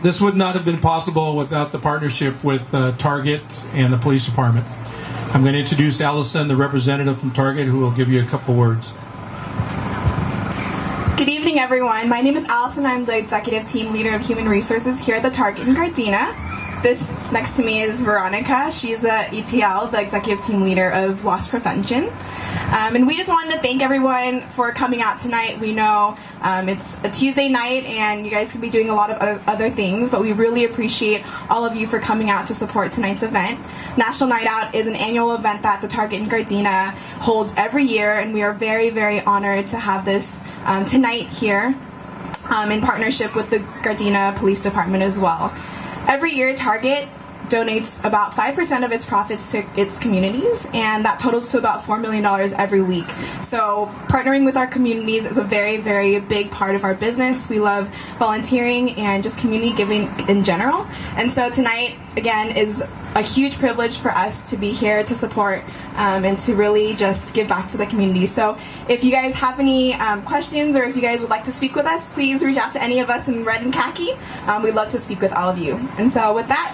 This would not have been possible without the partnership with Target and the police department. I'm going to introduce Allison, the representative from Target, who will give you a couple words. Good evening, everyone. My name is Allison. I'm the Executive Team Leader of Human Resources here at the Target in Gardena. This next to me is Veronica. She's the ETL, the Executive Team Leader of Loss Prevention. And we just wanted to thank everyone for coming out tonight. We know it's a Tuesday night and you guys could be doing a lot of other things, but we really appreciate all of you for coming out to support tonight's event. National Night Out is an annual event that the Target in Gardena holds every year, and we are very, very honored to have this tonight here in partnership with the Gardena Police Department as well. Every year, Target donates about 5% of its profits to its communities, and that totals to about $4 million every week. So partnering with our communities is a very, very big part of our business. We love volunteering and just community giving in general. And so tonight, again, is a huge privilege for us to be here to support and to really just give back to the community. So if you guys have any questions, or if you guys would like to speak with us, please reach out to any of us in red and khaki. We'd love to speak with all of you. And so with that,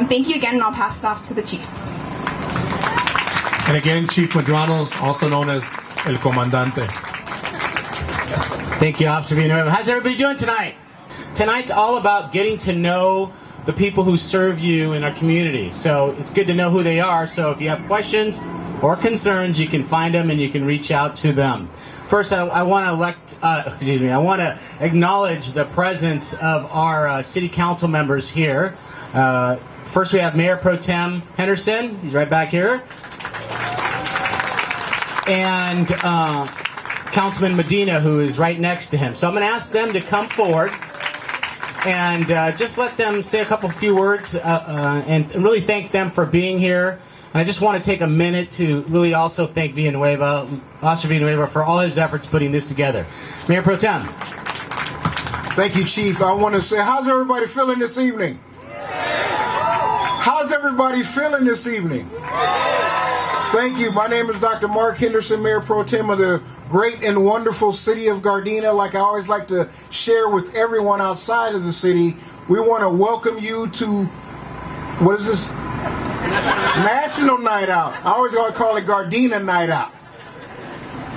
thank you again, and I'll pass it off to the Chief. And again, Chief Medrano, also known as El Comandante. Thank you, Officer Villanueva. How's everybody doing tonight? Tonight's all about getting to know the people who serve you in our community. So it's good to know who they are. So if you have questions or concerns, you can find them and you can reach out to them. First, I want to acknowledge the presence of our city council members here. First, we have Mayor Pro Tem Henderson. He's right back here. And Councilman Medina, who is right next to him. So I'm going to ask them to come forward and just let them say a few words and really thank them for being here. And I just want to take a minute to really also thank Officer Villanueva, for all his efforts putting this together. Mayor Pro Tem. Thank you, Chief. I want to say, how's everybody feeling this evening? How's everybody feeling this evening? Thank you. My name is Dr. Mark Henderson, Mayor Pro Tem of the great and wonderful city of Gardena. Like I always like to share with everyone outside of the city, we want to welcome you to, what is this? National Night Out. I always want to call it Gardena Night Out,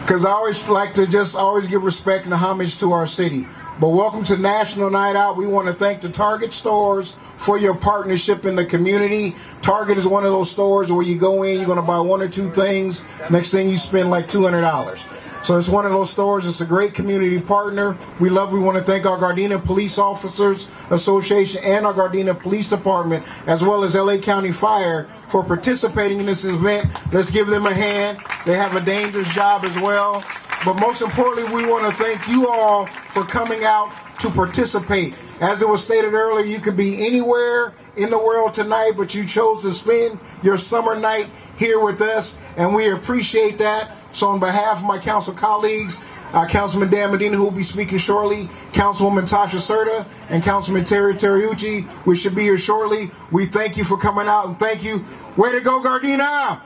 because I always like to just always give respect and homage to our city. But welcome to National Night Out. We want to thank the Target stores for your partnership in the community. Target is one of those stores where you go in, you're going to buy one or two things. Next thing you spend like $200. So it's one of those stores. It's a great community partner. We want to thank our Gardena Police Officers Association and our Gardena Police Department, as well as LA County Fire, for participating in this event. Let's give them a hand. They have a dangerous job as well. But most importantly, we want to thank you all for coming out to participate. As it was stated earlier, you could be anywhere in the world tonight, but you chose to spend your summer night here with us, and we appreciate that. So on behalf of my council colleagues, Councilman Dan Medina, who will be speaking shortly, Councilwoman Tasha Serta, and Councilman Terry Terriucci, we should be here shortly. We thank you for coming out, and thank you. Way to go, Gardena!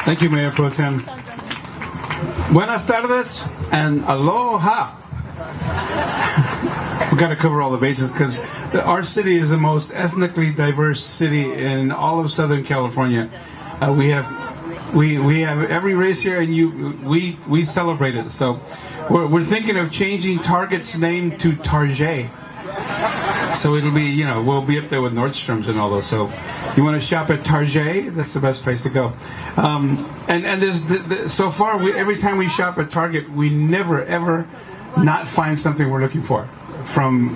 Thank you, Mayor Pro Tem. Buenas tardes and aloha. We've got to cover all the bases because our city is the most ethnically diverse city in all of Southern California. We have every race here, and we celebrate it. So we're thinking of changing Target's name to Target. So it'll be, we'll be up there with Nordstrom's and all those. So you want to shop at Target? That's the best place to go. And there's so far, every time we shop at Target, we never ever not find something we're looking for, from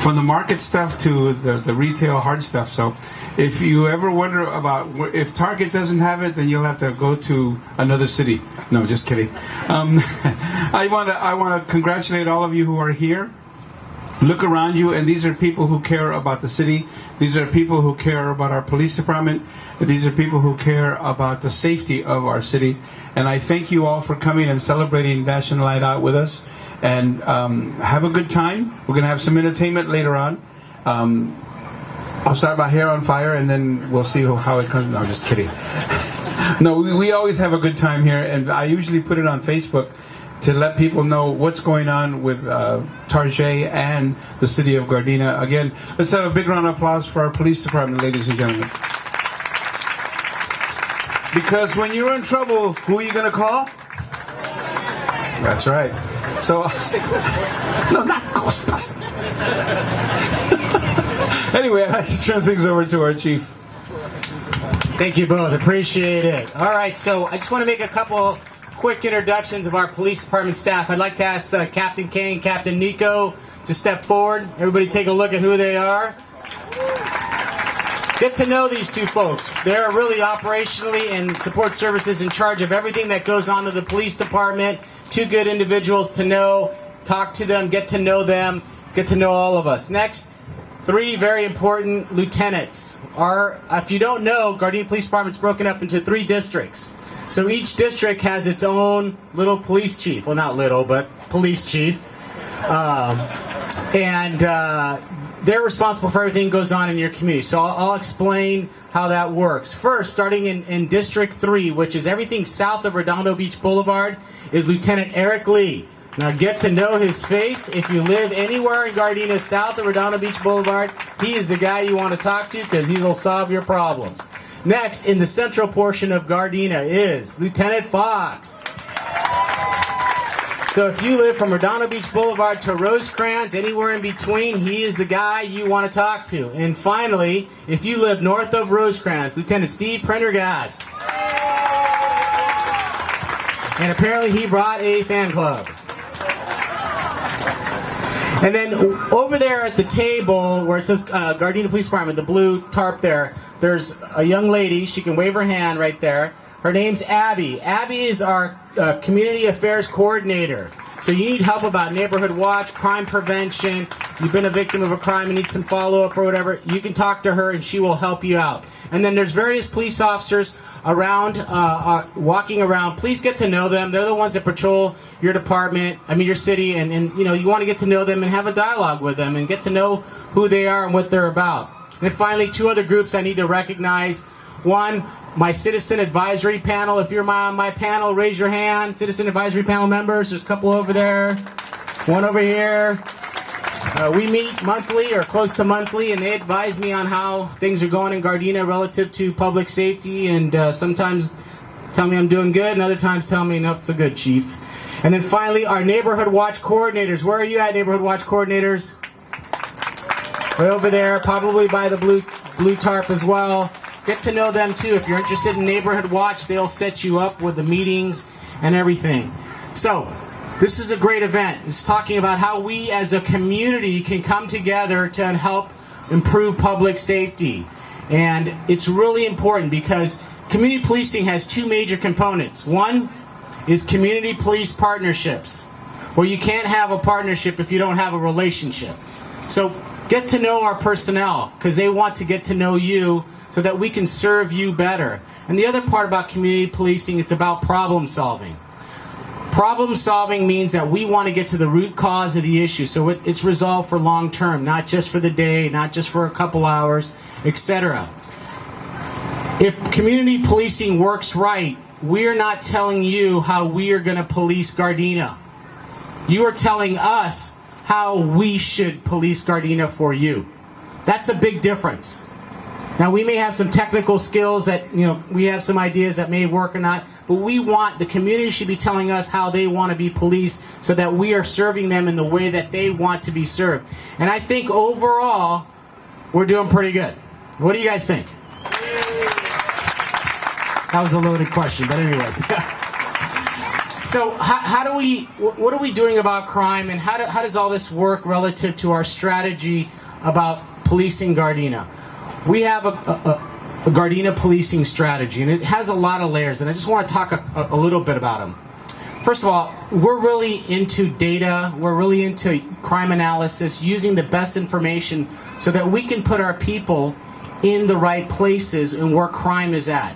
the market stuff to the retail hard stuff. So if you ever wonder about if Target doesn't have it, then you'll have to go to another city. No, just kidding. I want to congratulate all of you who are here. Look around you, and these are people who care about the city. These are people who care about our police department. These are people who care about the safety of our city. And I thank you all for coming and celebrating National Night Out with us. And have a good time. We're going to have some entertainment later on. I'll start my hair on fire, and then we'll see how it comes. No, just kidding. No, we always have a good time here, and I usually put it on Facebook. to let people know what's going on with Tarjay and the city of Gardena. Again, let's have a big round of applause for our police department, ladies and gentlemen. Because when you're in trouble, who are you going to call? That's right. So, no, not Ghostbusters. Anyway, I'd like to turn things over to our chief. Thank you both. Appreciate it. All right, so I just want to make a couple quick introductions of our police department staff. I'd like to ask Captain Kane, Captain Nico to step forward. Everybody take a look at who they are. Get to know these two folks. They're really operationally and support services in charge of everything that goes on to the police department. Two good individuals to know. Talk to them, get to know them, get to know all of us. Next, three very important lieutenants. If you don't know, Gardena Police Department's broken up into 3 districts. So each district has its own little police chief. Well, not little, but police chief. They're responsible for everything that goes on in your community. So I'll explain how that works. First, starting in District 3, which is everything south of Redondo Beach Boulevard, is Lieutenant Eric Lee. Now get to know his face. If you live anywhere in Gardena south of Redondo Beach Boulevard, he is the guy you want to talk to because he will solve your problems. Next, in the central portion of Gardena is Lieutenant Fox. So if you live from Redondo Beach Boulevard to Rosecrans, anywhere in between, he is the guy you want to talk to. And finally, if you live north of Rosecrans, Lieutenant Steve Prendergast. And apparently he brought a fan club. And then over there at the table where it says Gardena Police Department, the blue tarp there's a young lady. She can wave her hand right there. Her name's Abby. Abby is our Community Affairs Coordinator. So you need help about neighborhood watch, crime prevention, you've been a victim of a crime and need some follow-up or whatever, you can talk to her and she will help you out. And then there's various police officers around, walking around. Please get to know them. They're the ones that patrol your department, your city, and you know, you want to get to know them and have a dialogue with them and get to know who they are and what they're about. And then finally, 2 other groups I need to recognize. One, my Citizen Advisory Panel. If you're on my panel, raise your hand. Citizen Advisory Panel members. There's a couple over there. One over here. We meet monthly or close to monthly, and they advise me on how things are going in Gardena relative to public safety, and sometimes tell me I'm doing good, and other times tell me, nope, it's a good, chief. And then finally, our Neighborhood Watch Coordinators. Where are you at, Neighborhood Watch Coordinators? Right over there, probably by the blue tarp as well. Get to know them too. If you're interested in Neighborhood Watch, they'll set you up with the meetings and everything. So, this is a great event. It's talking about how we as a community can come together to help improve public safety. And it's really important because community policing has 2 major components. One is community police partnerships, where you can't have a partnership if you don't have a relationship. So get to know our personnel because they want to get to know you so that we can serve you better. And the other part about community policing, it's about problem solving. Problem solving means that we want to get to the root cause of the issue, so it's resolved for long term, not just for the day, not just for a couple hours, etc. If community policing works right, we're not telling you how we are going to police Gardena. You are telling us how we should police Gardena for you. That's a big difference. Now, we may have some technical skills that, we have some ideas that may work or not, but the community should be telling us how they want to be policed so that we are serving them in the way that they want to be served. And I think overall, we're doing pretty good. What do you guys think? That was a loaded question, but anyways. So what are we doing about crime, and how does all this work relative to our strategy about policing Gardena? We have a Gardena policing strategy, and it has a lot of layers, and I just want to talk a little bit about them. First of all, we're really into data, we're really into crime analysis, using the best information so that we can put our people in the right places and where crime is at.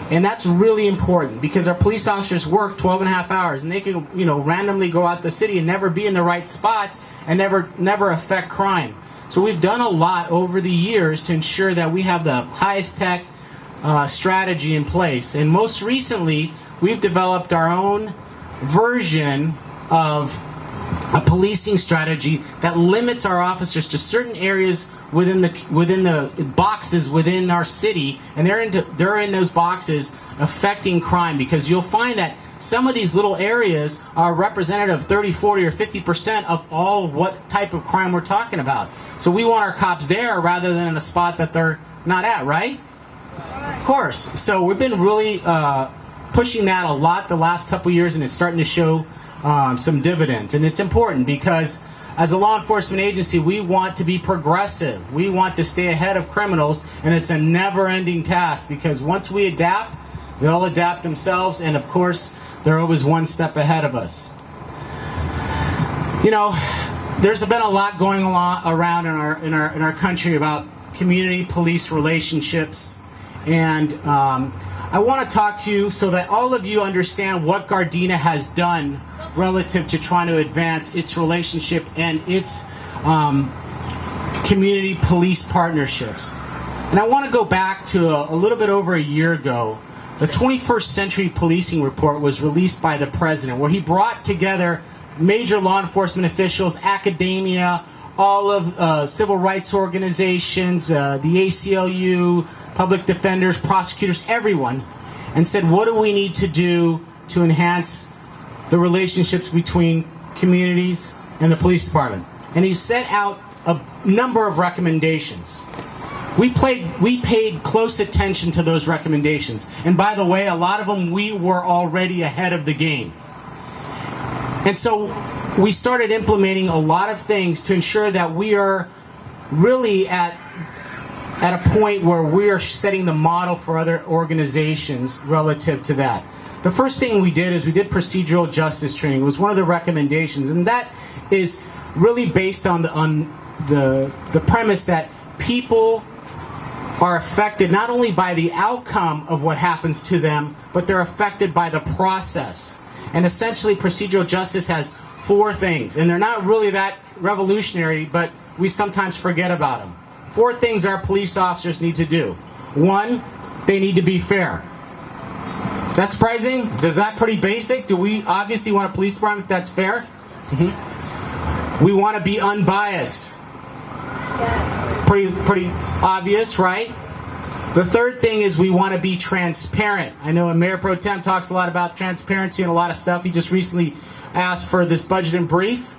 And that's really important because our police officers work 12.5 hours, and they can, randomly go out the city and never be in the right spots and never affect crime. So we've done a lot over the years to ensure that we have the highest tech strategy in place. And most recently, we've developed our own version of a policing strategy that limits our officers to certain areas within the boxes within our city, and they're in those boxes affecting crime, because you'll find that some of these little areas are representative of 30, 40, or 50% of all what type of crime we're talking about. So we want our cops there rather than in a spot that they're not at, right? Of course. So we've been really pushing that a lot the last couple years, and it's starting to show some dividends. And it's important because as a law enforcement agency, we want to be progressive. We want to stay ahead of criminals, and it's a never-ending task, because once we adapt, they'll adapt themselves, and of course, they're always one step ahead of us. You know, there's been a lot going around in our country about community-police relationships, and I want to talk to you so that all of you understand what Gardena has done relative to trying to advance its relationship and its community police partnerships. And I want to go back to a little bit over a year ago. The 21st Century Policing Report was released by the President, where he brought together major law enforcement officials, academia, all of civil rights organizations, the ACLU, public defenders, prosecutors, everyone, and said, what do we need to do to enhance the relationships between communities and the police department? And he set out a number of recommendations. We paid close attention to those recommendations. And by the way, a lot of them we were already ahead of the game. And so we started implementing a lot of things to ensure that we are really at a point where we are setting the model for other organizations relative to that. The first thing we did is we did procedural justice training. It was one of the recommendations, and that is really based on the premise that people are affected not only by the outcome of what happens to them, but they're affected by the process. And essentially, procedural justice has 4 things, and they're not really that revolutionary, but we sometimes forget about them. 4 things our police officers need to do. 1, they need to be fair. Is that surprising? Is that pretty basic? Do we obviously want a police department that's fair? Mm-hmm. We want to be unbiased. Pretty obvious, right? The third thing is we want to be transparent. I know Mayor Pro Tem talks a lot about transparency and a lot of stuff. He just recently asked for this budget and brief.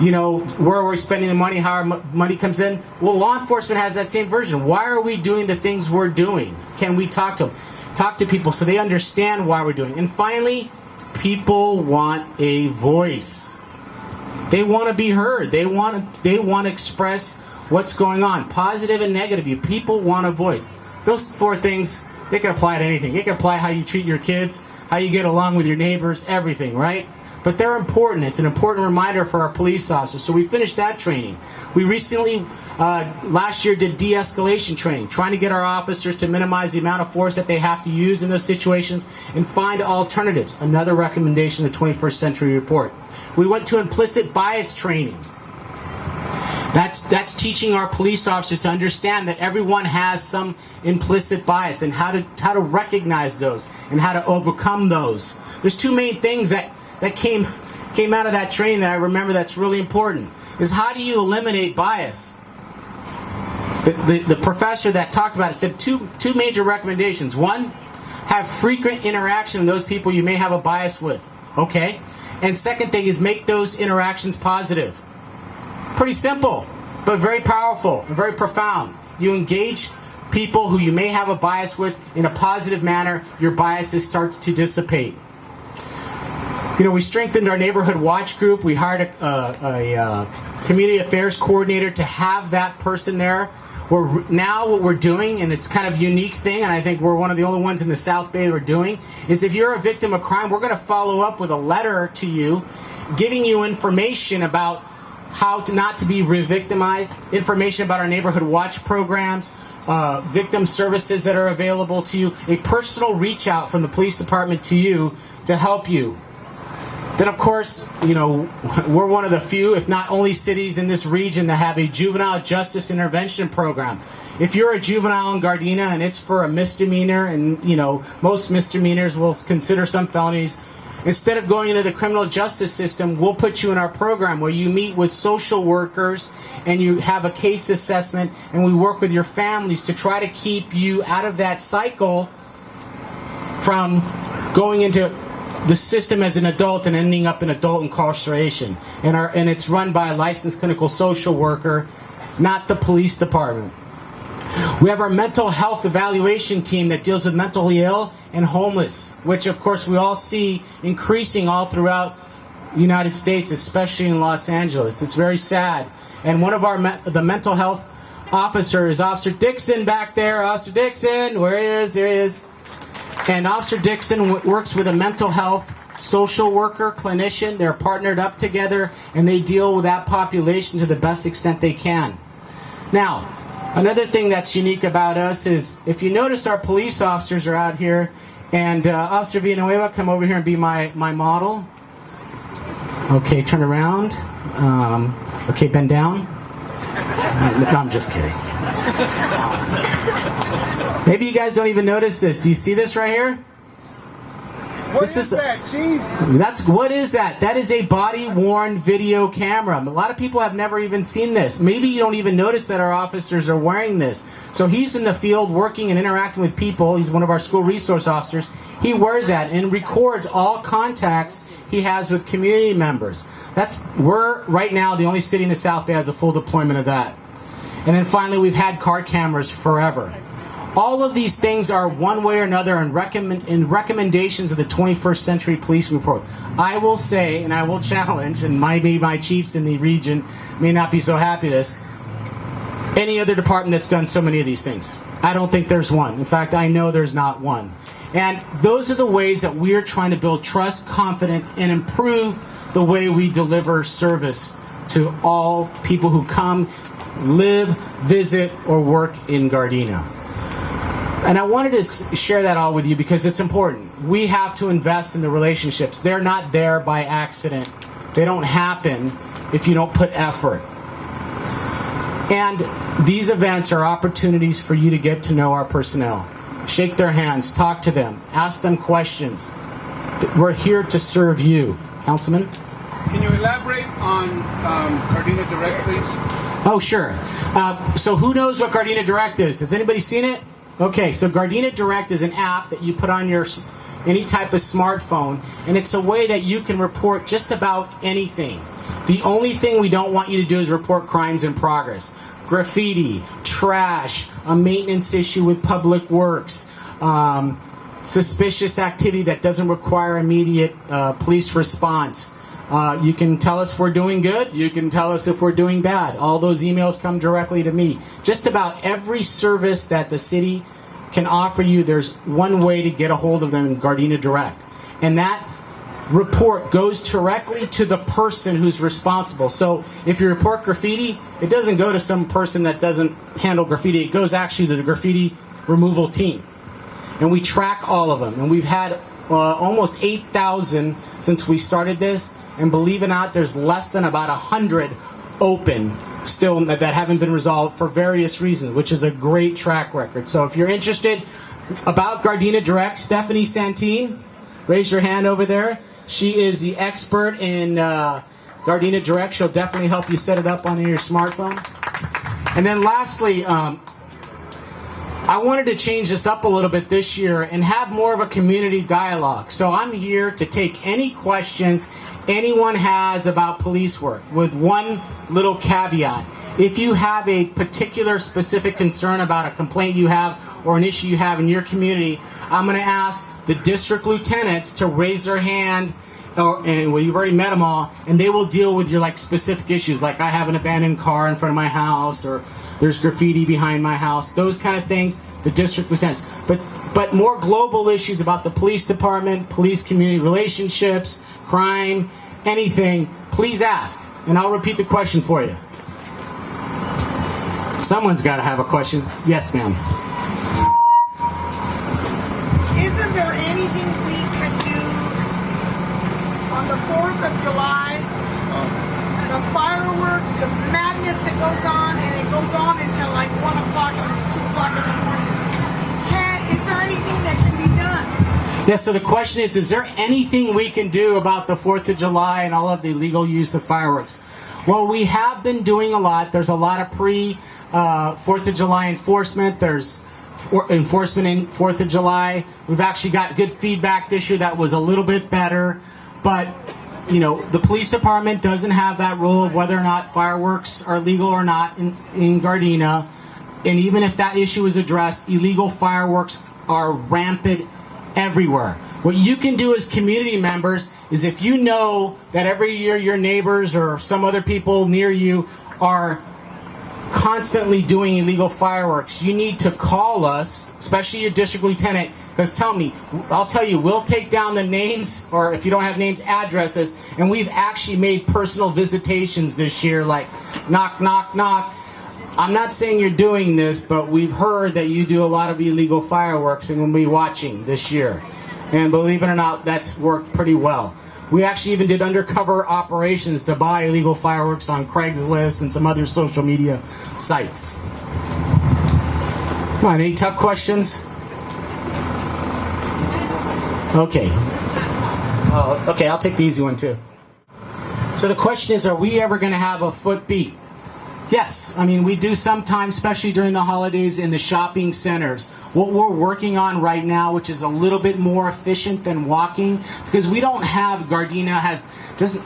You know, where are we spending the money, how our money comes in? Well, law enforcement has that same version. Why are we doing the things we're doing? Can we talk to them? Talk to people so they understand why we're doing it. And finally, people want a voice. They want to be heard. They want to express what's going on, positive and negative. People want a voice. Those 4 things, they can apply to anything. They can apply how you treat your kids, how you get along with your neighbors, everything, right? But they're important. It's an important reminder for our police officers. So we finished that training. We recently, last year, did de-escalation training, trying to get our officers to minimize the amount of force that they have to use in those situations and find alternatives. Another recommendation of the 21st Century Report. We went to implicit bias training. That's teaching our police officers to understand that everyone has some implicit bias and how to recognize those and how to overcome those. There's 2 main things that came out of that training that I remember that's really important, is how do you eliminate bias? The professor that talked about it said two major recommendations. 1, have frequent interaction with those people you may have a bias with. Okay? And second thing is make those interactions positive. Pretty simple, but very powerful and very profound. You engage people who you may have a bias with in a positive manner, your biases start to dissipate. You know, we strengthened our neighborhood watch group. We hired a community affairs coordinator to have that person there. Now what we're doing, and it's kind of a unique thing, and I think we're one of the only ones in the South Bay that are doing, is if you're a victim of crime, we're going to follow up with a letter to you, giving you information about how not to be re-victimized, information about our neighborhood watch programs, victim services that are available to you, a personal reach out from the police department to you to help you. Then, of course, you know, we're one of the few, if not only cities in this region that have a juvenile justice intervention program. If you're a juvenile in Gardena and it's for a misdemeanor, and, you know, most misdemeanors will consider some felonies, Instead of going into the criminal justice system, we'll put you in our program where you meet with social workers and you have a case assessment, and we work with your families to try to keep you out of that cycle from going into the system as an adult and ending up in adult incarceration. And it's run by a licensed clinical social worker, not the police department. We have our mental health evaluation team that deals with mentally ill and homeless, which of course we all see increasing all throughout the United States, especially in Los Angeles. It's very sad. And one of the mental health officers, Officer Dixon back there. Officer Dixon, where he is, there he is. And Officer Dixon works with a mental health social worker, clinician. They're partnered up together, and they deal with that population to the best extent they can. Now, another thing that's unique about us is, if you notice, our police officers are out here, and Officer Villanueva, come over here and be my model. Okay, turn around. Okay, bend down. No, I'm just kidding. Maybe you guys don't even notice this. Do you see this right here? What is that, Chief? What is that? That is a body-worn video camera. A lot of people have never even seen this. Maybe you don't even notice that our officers are wearing this. So he's in the field working and interacting with people. He's one of our school resource officers. He wears that and records all contacts he has with community members. We're right now the only city in the South Bay has a full deployment of that. And then finally, we've had car cameras forever. All of these things are one way or another in recommendations of the 21st Century Policing Report. I will say, and I will challenge, and maybe my chiefs in the region may not be so happy with this, any other department that's done so many of these things. I don't think there's one. In fact, I know there's not one. And those are the ways that we're trying to build trust, confidence, and improve the way we deliver service to all people who come, live, visit, or work in Gardena. And I wanted to share that all with you because it's important. We have to invest in the relationships. They're not there by accident. They don't happen if you don't put effort. And these events are opportunities for you to get to know our personnel. Shake their hands, talk to them, ask them questions. We're here to serve you. Councilman? Can you elaborate on Gardena Direct, please? Oh, sure. So who knows what Gardena Direct is? Has anybody seen it? Okay, so Gardena Direct is an app that you put on your any type of smartphone, and it's a way that you can report just about anything. The only thing we don't want you to do is report crimes in progress. Graffiti, trash, a maintenance issue with Public Works, suspicious activity that doesn't require immediate police response. You can tell us if we're doing good. You can tell us if we're doing bad. All those emails come directly to me. Just about every service that the city can offer you, there's one way to get a hold of them in Gardena Direct. And that report goes directly to the person who's responsible. So if you report graffiti, it doesn't go to some person that doesn't handle graffiti. It goes actually to the graffiti removal team. And we track all of them. And we've had almost 8,000 since we started this. And believe it or not, there's less than about 100 open still that haven't been resolved for various reasons, which is a great track record. So if you're interested about Gardena Direct, Stephanie Santine, raise your hand over there. She is the expert in Gardena Direct. She'll definitely help you set it up on your smartphone. And then lastly, I wanted to change this up a little bit this year and have more of a community dialogue. So I'm here to take any questions anyone has about police work, with one little caveat. If you have a particular specific concern about a complaint you have or an issue you have in your community, I'm going to ask the district lieutenants to raise their hand, and well, you've already met them all, and they will deal with your specific issues, like I have an abandoned car in front of my house, or there's graffiti behind my house, those kind of things, the district lieutenants. But more global issues about the police department, police-community relationships, crime, anything, please ask, and I'll repeat the question for you. Someone's got to have a question. Yes, ma'am. Isn't there anything we can do on the 4th of July? The fireworks, the madness that goes on, and it goes on until like 1 o'clock or 2 o'clock in the morning. Is there anything that can be done? Yeah, so the question is there anything we can do about the 4th of July and all of the illegal use of fireworks? Well, we have been doing a lot. There's a lot of pre-4th of July enforcement. There's enforcement in 4th of July. We've actually got good feedback this year that was a little bit better. But, you know, the police department doesn't have that rule of whether or not fireworks are legal or not in Gardena. And even if that issue is addressed, illegal fireworks are rampant everywhere. What you can do as community members is if you know that every year your neighbors or some other people near you are constantly doing illegal fireworks, you need to call us, especially your district lieutenant, because I'll tell you, we'll take down the names, or if you don't have names, addresses, and we've actually made personal visitations this year, like knock, knock, knock. I'm not saying you're doing this, but we've heard that you do a lot of illegal fireworks and we'll be watching this year. And believe it or not, that's worked pretty well. We actually even did undercover operations to buy illegal fireworks on Craigslist and some other social media sites. Come on, any tough questions? Okay. Okay, I'll take the easy one too. So the question is, are we ever going to have a foot beat? Yes, I mean, we do sometimes, especially during the holidays in the shopping centers. What we're working on right now, which is a little bit more efficient than walking, because we don't have, Gardena has,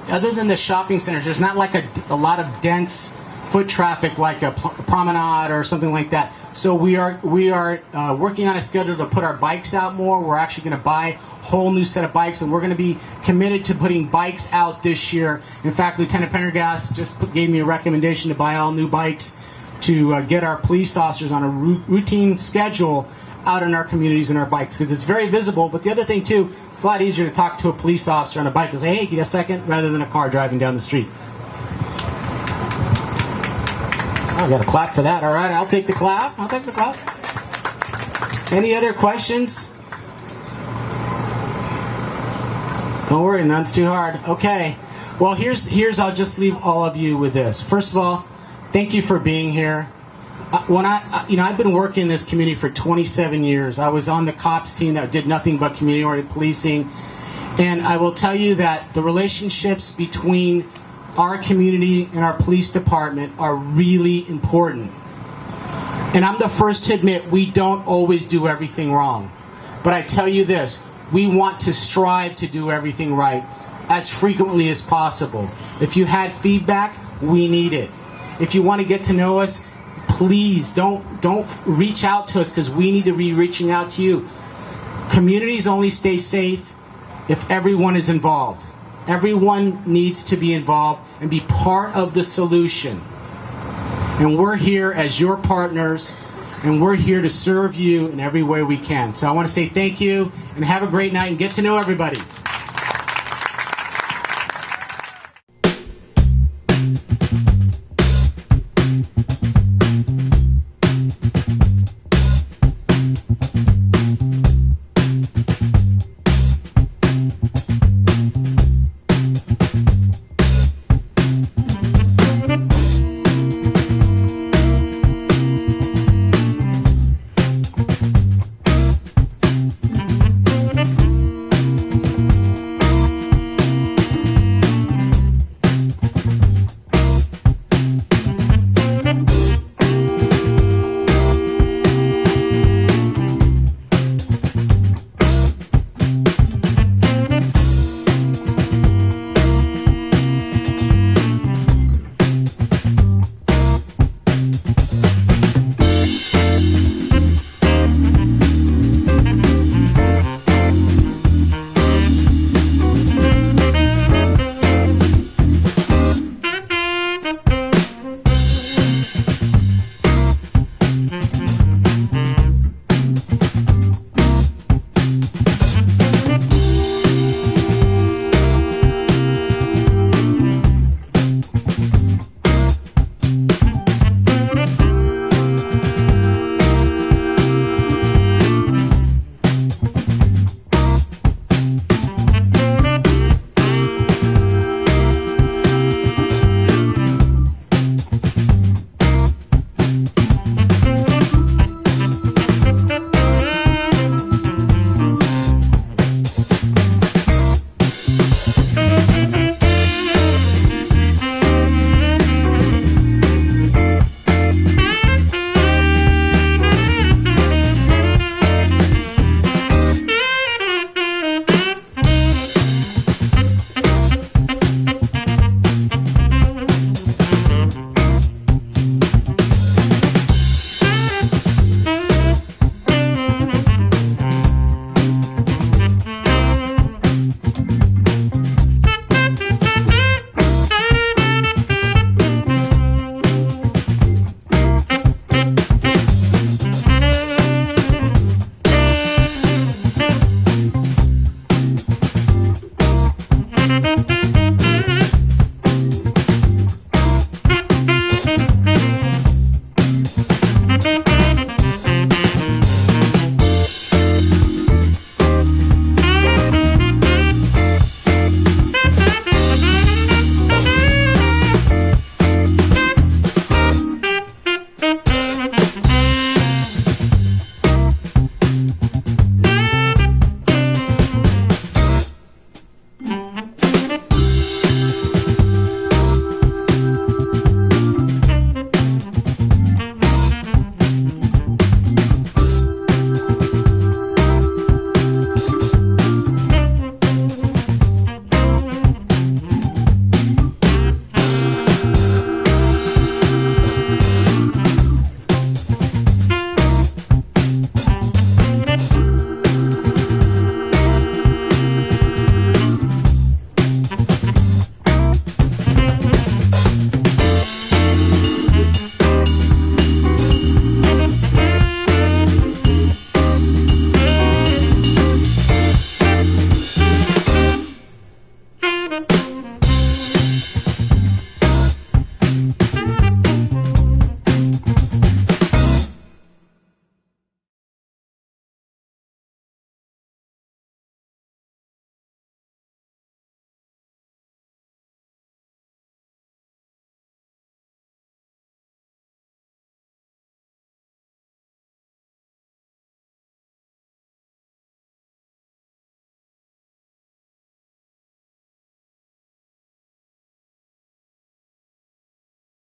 other than the shopping centers, there's not like a lot of dense foot traffic like a promenade or something like that. So we are working on a schedule to put our bikes out more. We're actually going to buy a whole new set of bikes, and we're going to be committed to putting bikes out this year. In fact, Lieutenant Pendergast just gave me a recommendation to buy all new bikes to get our police officers on a routine schedule out in our communities and our bikes, because it's very visible. But the other thing too, it's a lot easier to talk to a police officer on a bike and say, hey, give me a second, rather than a car driving down the street. I got a clap for that. All right, I'll take the clap. I'll take the clap. Any other questions? Don't worry, none's too hard. Okay. Well, here's. I'll just leave all of you with this. First of all, thank you for being here. I've been working in this community for 27 years. I was on the cops team that did nothing but community-oriented policing, and I will tell you that the relationships between our community and our police department are really important. And I'm the first to admit we don't always do everything wrong. But I tell you this, we want to strive to do everything right as frequently as possible. If you had feedback, we need it. If you want to get to know us, please don't reach out to us, because we need to be reaching out to you. Communities only stay safe if everyone is involved. Everyone needs to be involved and be part of the solution. And we're here as your partners, and we're here to serve you in every way we can. So I want to say thank you, and have a great night, and get to know everybody.